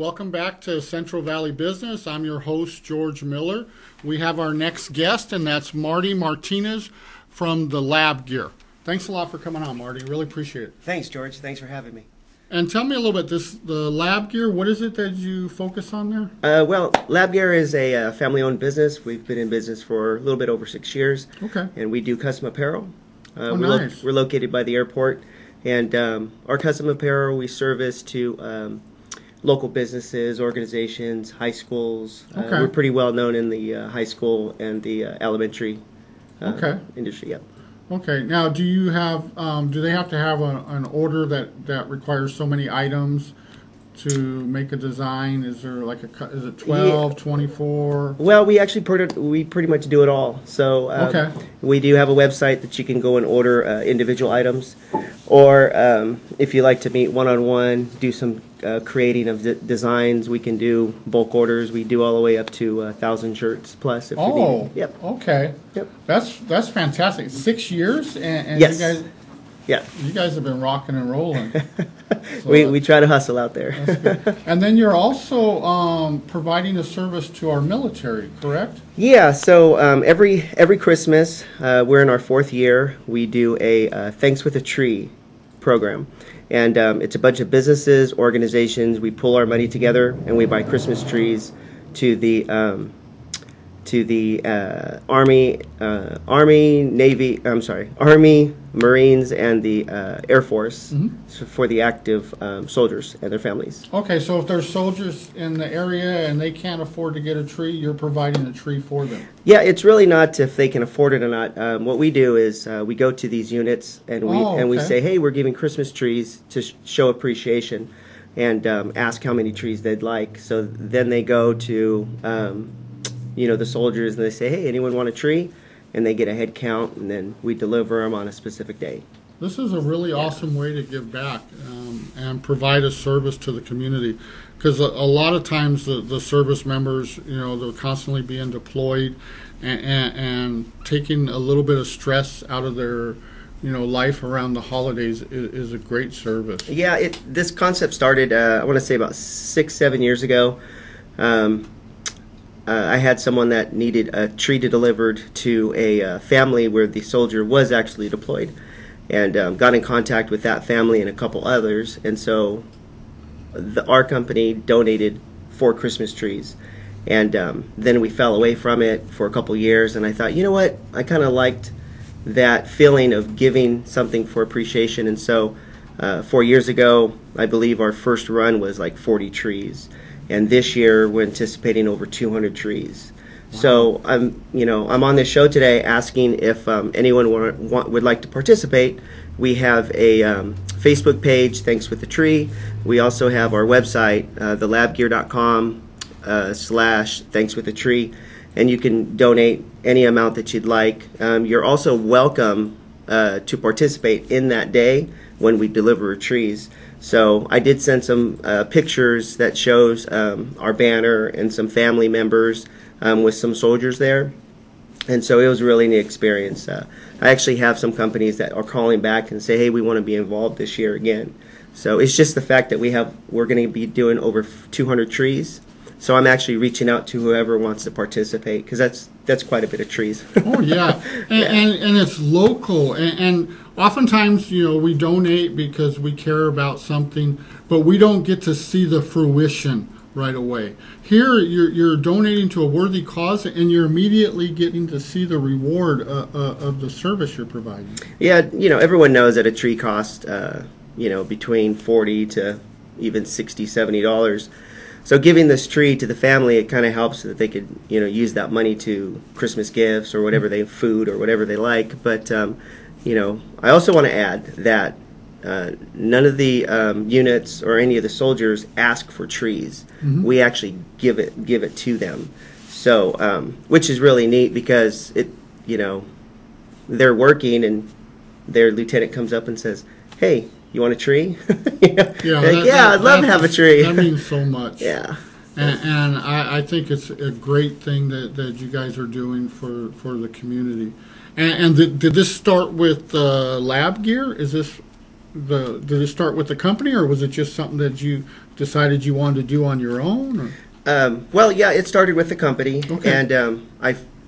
Welcome back to Central Valley Business. I'm your host, George Miller. We have our next guest, and that's Marty Martinez from the Lab Gear. Thanks a lot for coming on, Marty. Really appreciate it. Thanks, George. Thanks for having me. And tell me a little bit, the Lab Gear, what is it that you focus on there? Well, Lab Gear is a family-owned business. We've been in business for a little bit over 6 years. Okay. And we do custom apparel. Nice. We're located by the airport. And our custom apparel, we service to local businesses, organizations, high schools. Okay. We're pretty well known in the high school and the elementary industry. Yep. Okay. Now, do you have? Do they have to have an order that requires so many items to make a design? Is there like is it 12, 24? Well, we actually pretty much do it all. So okay. We do have a website that you can go and order individual items, or if you like to meet one-on-one, do some creating of designs. We can do bulk orders. We do all the way up to 1,000 shirts plus. If you need. Yep. Okay. Yep. That's fantastic. 6 years, and yes. You guys have been rocking and rolling. So we try to hustle out there. That's good. And then you're also providing a service to our military, correct? Yeah. So every Christmas, we're in our 4th year. We do a Thanks with a Tree program. And it's a bunch of businesses, organizations. We pull our money together and we buy Christmas trees to the Army, Marines, and the Air Force for the active soldiers and their families. Okay, so if there's soldiers in the area and they can't afford to get a tree, you're providing a tree for them. Yeah, it's really not if they can afford it or not. What we do is we go to these units and we say, hey, we're giving Christmas trees to show appreciation, and ask how many trees they'd like. So then they go to the soldiers, and they say, hey, anyone want a tree? And they get a head count, and then we deliver them on a specific day. This is a really awesome way to give back and provide a service to the community, because a lot of times the service members, they're constantly being deployed and taking a little bit of stress out of their life around the holidays is a great service. Yeah, this concept started, I want to say about 6-7 years ago. I had someone that needed a tree delivered to a family where the soldier was actually deployed, and got in contact with that family and a couple others, and so our company donated 4 Christmas trees, and then we fell away from it for a couple years, and I thought, you know what, I kind of liked that feeling of giving something for appreciation, and so 4 years ago, I believe our first run was like 40 trees. And this year we're anticipating over 200 trees. Wow. So I'm on this show today asking if anyone would like to participate. We have a Facebook page, Thanks with the Tree. We also have our website, thelabgear.com /Thanks with the Tree, and you can donate any amount that you'd like. You're also welcome to participate in that day when we deliver trees. So I did send some pictures that shows our banner and some family members with some soldiers there, and so it was a really neat experience. I actually have some companies that are calling back and say, hey, we want to be involved this year again. So it's just the fact that we're going to be doing over 200 trees. So I'm actually reaching out to whoever wants to participate, because that's quite a bit of trees. Oh yeah, and it's local, and oftentimes we donate because we care about something, but we don't get to see the fruition right away. Here you're donating to a worthy cause, and you're immediately getting to see the reward of the service you're providing. Yeah, everyone knows that a tree costs between $40 to even $60, $70. So giving this tree to the family, it kind of helps so that they could, use that money to Christmas gifts or whatever food or whatever they like. But, I also want to add that none of the units or any of the soldiers ask for trees. We actually give it to them. So, which is really neat, because they're working and their lieutenant comes up and says, hey, you want a tree? I'd love to have a tree. That means so much. Yeah. And I think it's a great thing that you guys are doing for the community. And did this start with Lab Gear? Did it start with the company, or was it just something that you decided you wanted to do on your own? Or? Well, yeah, it started with the company, Okay. and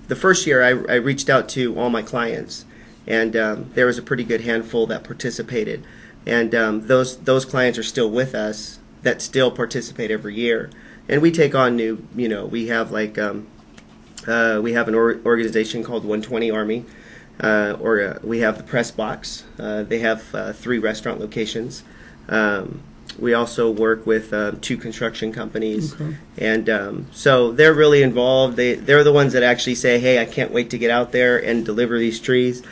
the first year I reached out to all my clients, and there was a pretty good handful that participated, and those clients are still with us that still participate every year, and we take on new. We have like we have an organization called 120 Army, or we have the Press Box. They have 3 restaurant locations. We also work with 2 construction companies, Okay. and so they're really involved. They're the ones that actually say, "Hey, I can't wait to get out there and deliver these trees,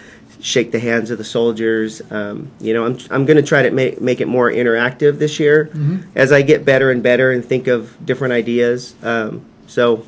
shake the hands of the soldiers." I'm going to try to make it more interactive this year as I get better and better and think of different ideas. So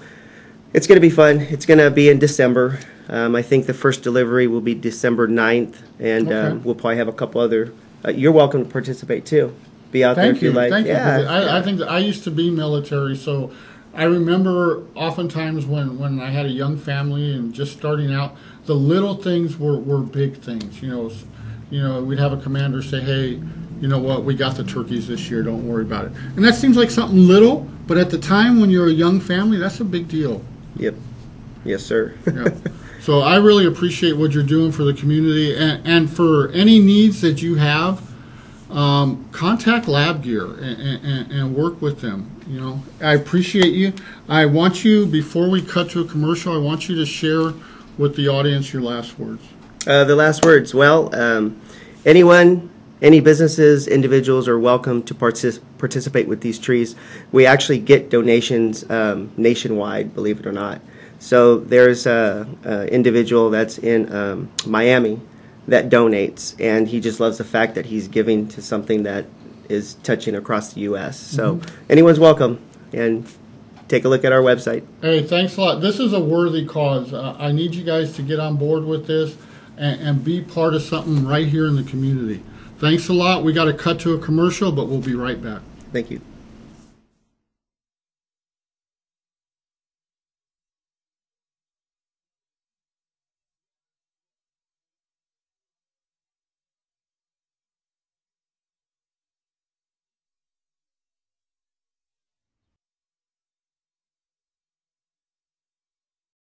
it's going to be fun. It's going to be in December. I think the first delivery will be December 9th, and Okay. we'll probably have a couple other. You're welcome to participate too. Be out there Thank if you you, like. thank you. Yeah, 'Cause I think that I used to be military, so I remember oftentimes when I had a young family and just starting out, the little things were big things. We'd have a commander say, "Hey, you know what? We got the turkeys this year. Don't worry about it." And that seems like something little, but at the time when you're a young family, that's a big deal. Yep. Yes, sir. Yeah. So I really appreciate what you're doing for the community, and for any needs that you have. Contact Lab Gear and work with them. I appreciate you. I want you, before we cut to a commercial, I want you to share with the audience your last words. The last words. Well, any businesses, individuals are welcome to participate with these trees. We actually get donations nationwide, believe it or not. So there's an individual that's in Miami that donates, and he just loves the fact that he's giving to something that is touching across the U.S. So anyone's welcome, and take a look at our website. Hey, thanks a lot. This is a worthy cause. I need you guys to get on board with this and be part of something right here in the community. Thanks a lot. We got to cut to a commercial, but we'll be right back. Thank you.